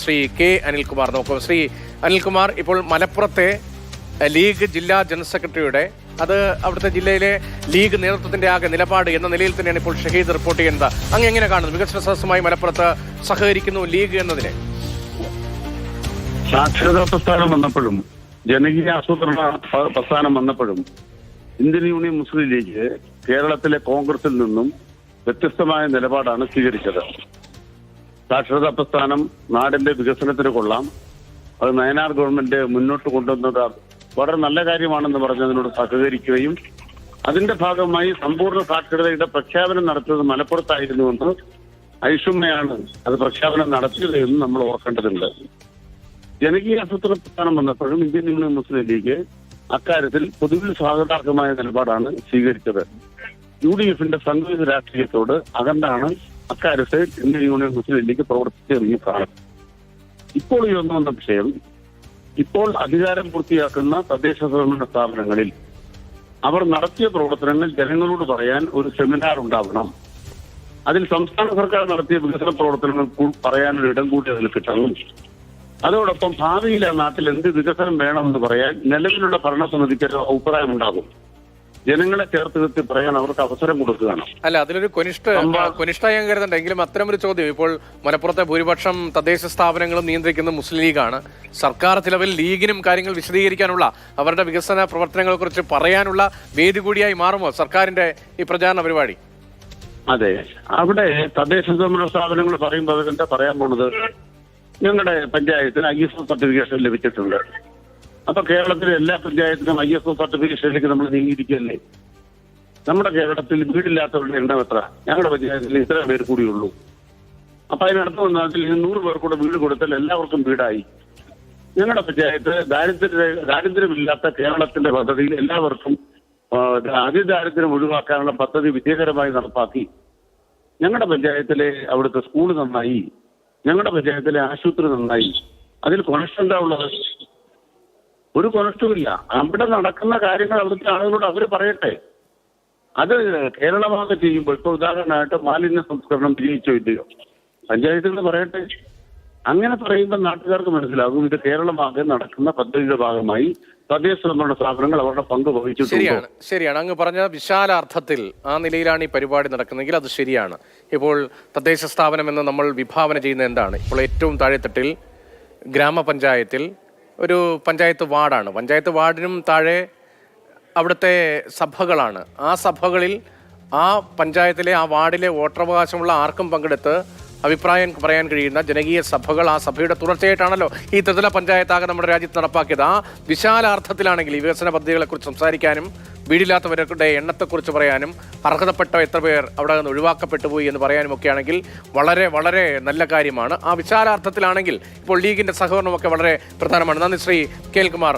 Shri K Anilkumar നോക്കും. ശ്രീ അനിൽകുമാർ, ഇപ്പോൾ മലപ്പുറത്തെ ലീഗ് ജില്ലാ ജനറൽ സെക്രട്ടറിയുടെ അത് അവിടുത്തെ ജില്ലയിലെ ലീഗ് നേതൃത്വത്തിന്റെ ആകെ നിലപാട് എന്ന നിലയിൽ തന്നെയാണ് ഇപ്പോൾ ഷഹീദ് റിപ്പോർട്ട് ചെയ്യുന്നത്. അങ്ങ് എങ്ങനെ കാണുന്നു വികസന സദസ്സുമായി മലപ്പുറത്ത് സഹകരിക്കുന്നു ലീഗ് എന്നതിനെ? സാക്ഷരതാ പ്രസ്ഥാനം വന്നപ്പോഴും ജനകീയ ആസൂത്രണ പ്രസ്ഥാനം വന്നപ്പോഴും ഇന്ത്യൻ യൂണിയൻ മുസ്ലിം ലീഗ് കേരളത്തിലെ കോൺഗ്രസിൽ നിന്നും വ്യത്യസ്തമായ നിലപാടാണ് സ്വീകരിച്ചത്. സാക്ഷരതാ പ്രസ്ഥാനം നാടിന്റെ വികസനത്തിന് കൊള്ളാം, അത് നയനാർ ഗവൺമെന്റ് മുന്നോട്ട് കൊണ്ടുവന്നത് വളരെ നല്ല കാര്യമാണെന്ന് പറഞ്ഞതിനോട് സഹകരിക്കുകയും അതിന്റെ ഭാഗമായി സമ്പൂർണ്ണ സാക്ഷരതയുടെ പ്രഖ്യാപനം നടത്തിയത് മലപ്പുറത്തായിരുന്നുവെന്ന് ഐഷുമ്മയാണ് അത് പ്രഖ്യാപനം നടത്തിയത് എന്ന് നമ്മൾ ഓർക്കേണ്ടതുണ്ട്. ജനകീയ ആസൂത്രണ പ്രസ്ഥാനം വന്നപ്പോഴും ഇന്ത്യൻ യൂണിയൻ മുസ്ലിം ലീഗ് അക്കാര്യത്തിൽ പൊതുവിൽ സ്വാഗതാർഹമായ നിലപാടാണ് സ്വീകരിച്ചത്. UDF-ന്റെ സംഘടിത രാഷ്ട്രീയത്തോട് അകന്നാണ് അക്കാര്യത്തിൽ ഇന്ത്യൻ യൂണിയൻ മുസ്ലിം ലീഗ് പ്രവർത്തിച്ചിറങ്ങിയതാണ്. ഇപ്പോൾ ഉയർന്നു വന്ന വിഷയം, ഇപ്പോൾ അധികാരം പൂർത്തിയാക്കുന്ന തദ്ദേശ സ്വയംഭരണ സ്ഥാപനങ്ങളിൽ അവർ നടത്തിയ പ്രവർത്തനങ്ങൾ ജനങ്ങളോട് പറയാൻ ഒരു സെമിനാർ ഉണ്ടാവണം. അതിൽ സംസ്ഥാന സർക്കാർ നടത്തിയ വികസന പ്രവർത്തനങ്ങൾ പറയാനൊരു ഇടം കൂടി അതിൽ കിട്ടണം. അതോടൊപ്പം ഭാവിയിൽ ആ നാട്ടിൽ എന്ത് വികസനം വേണമെന്ന് പറയാൻ നിലവിലുള്ള ഭരണസമിതിക്ക് ഒരു അഭിപ്രായം ഉണ്ടാകും. ജനങ്ങളെ ചേർത്ത് നിർത്തി പറയാൻ അവർക്ക് അവസരം കൊടുക്കുകയാണ്. അല്ല, അതിലൊരു കൊനിഷ്ഠായി കരുതണ്ടെങ്കിലും അത്തരമൊരു ചോദ്യം, ഇപ്പോൾ മലപ്പുറത്തെ ഭൂരിപക്ഷം തദ്ദേശ സ്ഥാപനങ്ങളും നിയന്ത്രിക്കുന്ന മുസ്ലിം ലീഗാണ്. സർക്കാർ ചിലവിൽ ലീഗിനും കാര്യങ്ങൾ വിശദീകരിക്കാനുള്ള അവരുടെ വികസന പ്രവർത്തനങ്ങളെ കുറിച്ച് പറയാനുള്ള വേദി കൂടിയായി മാറുമോ സർക്കാരിന്റെ ഈ പ്രചാരണ പരിപാടി? അതെ, അവിടെ തദ്ദേശ സ്വയംഭരണ സ്ഥാപനങ്ങൾ പറയുമ്പോൾ അവരെന്താ പറയാൻ പോണത്? ഞങ്ങളുടെ പഞ്ചായത്തിന് ISO സർട്ടിഫിക്കേഷൻ ലഭിച്ചിട്ടുണ്ട്. അപ്പൊ കേരളത്തിലെ എല്ലാ പഞ്ചായത്തിനും ISO സർട്ടിഫിക്കേഷനിലേക്ക് നമ്മൾ നീങ്ങിയിരിക്കുകയല്ലേ? നമ്മുടെ കേരളത്തിൽ വീടില്ലാത്തവരുടെ എണ്ണം എത്ര? ഞങ്ങളുടെ പഞ്ചായത്തിൽ ഇത്ര പേര് കൂടിയുള്ളൂ. അപ്പൊ അതിനടുത്ത് വന്നാൽ 100 പേർ കൂടെ വീട് കൊടുത്താൽ എല്ലാവർക്കും വീടായി. ഞങ്ങളുടെ പഞ്ചായത്ത് ദാരിദ്ര്യമില്ലാത്ത കേരളത്തിന്റെ പദ്ധതിയിൽ എല്ലാവർക്കും അതിദാരിദ്ര്യം ഒഴിവാക്കാനുള്ള പദ്ധതി വിജയകരമായി നടപ്പാക്കി. ഞങ്ങളുടെ പഞ്ചായത്തിലെ അവിടുത്തെ സ്കൂൾ നന്നായി, ഞങ്ങളുടെ പഞ്ചായത്തിലെ ആശുപത്രി നന്നായി. അതിൽ കൊനഷ്ടം എന്താ ഉള്ളത്? ഒരു കൊനഷ്ടമില്ല. അവിടെ നടക്കുന്ന കാര്യങ്ങൾ അവിടുത്തെ ആളുകളോട് അവർ പറയട്ടെ. അത് കേരളമാകെ ചെയ്യുമ്പോൾ ഇപ്പോൾ ഉദാഹരണമായിട്ട് മാലിന്യ സംസ്കരണം വിജയിച്ചോ ഇല്ലയോ, പഞ്ചായത്തുകൾ പറയട്ടെ. അങ്ങനെ പറയുമ്പോൾ നാട്ടുകാർക്ക് മനസ്സിലാകും ഇത് കേരളമാകെ നടക്കുന്ന പദ്ധതിയുടെ ഭാഗമായി തദ്ദേശ സ്വയംഭരണ സ്ഥാപനങ്ങൾ അവരുടെ പങ്ക് വഹിച്ചിട്ടുണ്ട്. ശരിയാണ്. അങ്ങ് പറഞ്ഞ വിശാലാർത്ഥത്തിൽ ആ നിലയിലാണ് ഈ പരിപാടി നടക്കുന്നതെങ്കിൽ അത് ശരിയാണ്. ഇപ്പോൾ തദ്ദേശ സ്ഥാപനം എന്ന് നമ്മൾ വിഭാവന ചെയ്യുന്നത് എന്താണ്? ഇപ്പോൾ ഏറ്റവും താഴെത്തട്ടിൽ ഗ്രാമപഞ്ചായത്തിൽ ഒരു പഞ്ചായത്ത് വാർഡാണ്. പഞ്ചായത്ത് വാർഡിനും താഴെ അവിടുത്തെ സഭകളാണ്. ആ സഭകളിൽ ആ പഞ്ചായത്തിലെ ആ വാർഡിലെ വോട്ടവകാശമുള്ള ആർക്കും പങ്കെടുത്ത് അഭിപ്രായം പറയാൻ കഴിയുന്ന ജനകീയ സഭകൾ, ആ സഭയുടെ തുടർച്ചയായിട്ടാണല്ലോ ഈ ത്രിതല പഞ്ചായത്താകെ നമ്മുടെ രാജ്യത്ത് നടപ്പാക്കിയത്. ആ വിശാലാർത്ഥത്തിലാണെങ്കിൽ ഈ വികസന പദ്ധതികളെക്കുറിച്ച് സംസാരിക്കാനും വീടില്ലാത്തവരുടെ എണ്ണത്തെക്കുറിച്ച് പറയാനും അർഹതപ്പെട്ട എത്ര പേർ അവിടെ നിന്ന് ഒഴിവാക്കപ്പെട്ടു പോയി എന്ന് പറയാനും ഒക്കെ ആണെങ്കിൽ വളരെ വളരെ നല്ല കാര്യമാണ്. ആ വിശാലാർത്ഥത്തിലാണെങ്കിൽ ഇപ്പോൾ ലീഗിന്റെ സഹകരണമൊക്കെ വളരെ പ്രധാനമാണ്. നന്ദി ശ്രീ കെ. അനിൽകുമാർ.